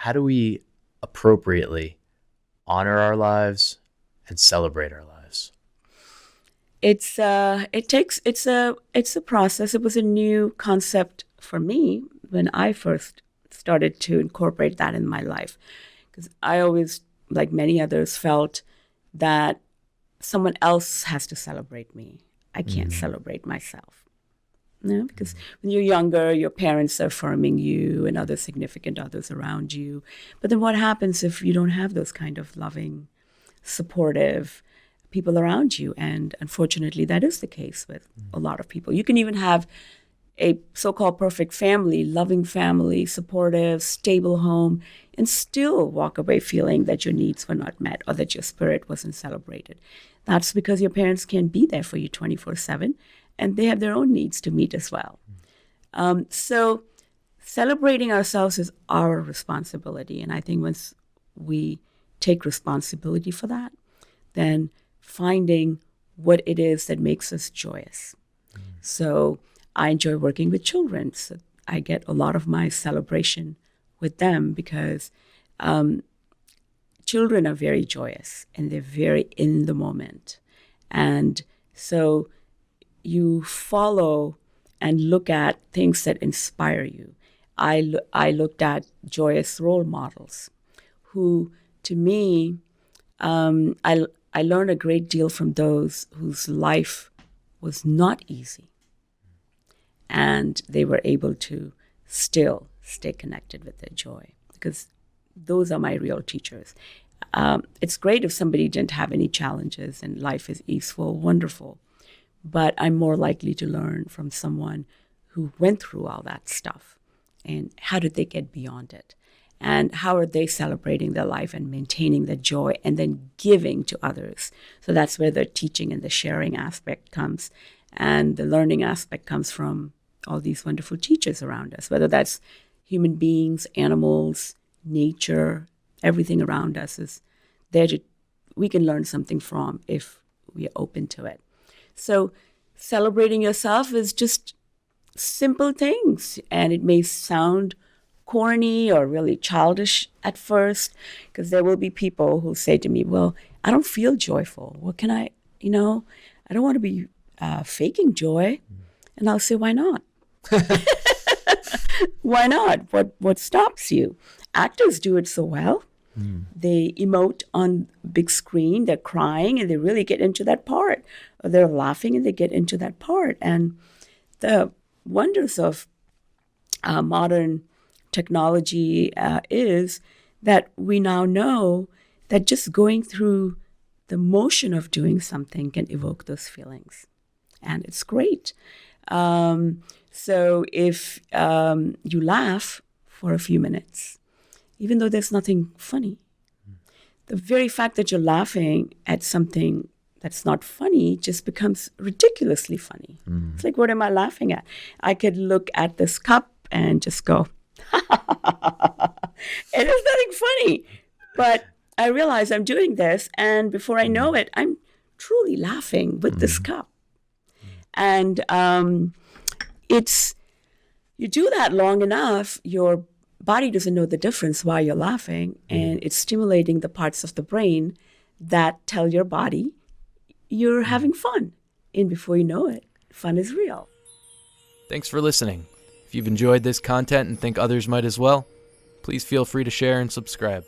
how do we appropriately honor our lives and celebrate our lives? It's a process. It was a new concept for me when I first started to incorporate that in my life, because I always, like many others, felt that someone else has to celebrate me. I can't celebrate myself. No, because when you're younger, your parents are affirming you and other significant others around you. But then what happens if you don't have those kind of loving, supportive people around you? And unfortunately, that is the case with a lot of people. You can even have a so-called perfect family, loving family, supportive, stable home, and still walk away feeling that your needs were not met or that your spirit wasn't celebrated. That's because your parents can't be there for you 24/7, and they have their own needs to meet as well. So celebrating ourselves is our responsibility. And I think once we take responsibility for that, then finding what it is that makes us joyous. So I enjoy working with children. So I get a lot of my celebration with them because children are very joyous and they're very in the moment. And so you follow and look at things that inspire you. I looked at joyous role models who, to me, I learned a great deal from those whose life was not easy. And they were able to still stay connected with their joy, because those are my real teachers. It's great if somebody didn't have any challenges and life is easeful, wonderful. But I'm more likely to learn from someone who went through all that stuff. And how did they get beyond it? And how are they celebrating their life and maintaining the joy and then giving to others? So that's where the teaching and the sharing aspect comes. And the learning aspect comes from all these wonderful teachers around us, whether that's human beings, animals, nature, everything around us is there we can learn something from if we are open to it. So celebrating yourself is just simple things, and it may sound corny or really childish at first, because there will be people who say to me, well, I don't feel joyful. What can I don't want to be faking joy. And I'll say, why not? Why not? What stops you? Actors do it so well. They emote on big screen, they're crying and they really get into that part. Or they're laughing and they get into that part. And the wonders of modern technology is that we now know that just going through the motion of doing something can evoke those feelings. And it's great. So if you laugh for a few minutes, even though there's nothing funny, the very fact that you're laughing at something that's not funny just becomes ridiculously funny. It's like, what am I laughing at? I could look at this cup and just go, and there's nothing funny. But I realize I'm doing this, and before I know it, I'm truly laughing with this cup. And you do that long enough, your body doesn't know the difference while you're laughing, and it's stimulating the parts of the brain that tell your body you're having fun. And before you know it, fun is real. Thanks for listening. If you've enjoyed this content and think others might as well, please feel free to share and subscribe.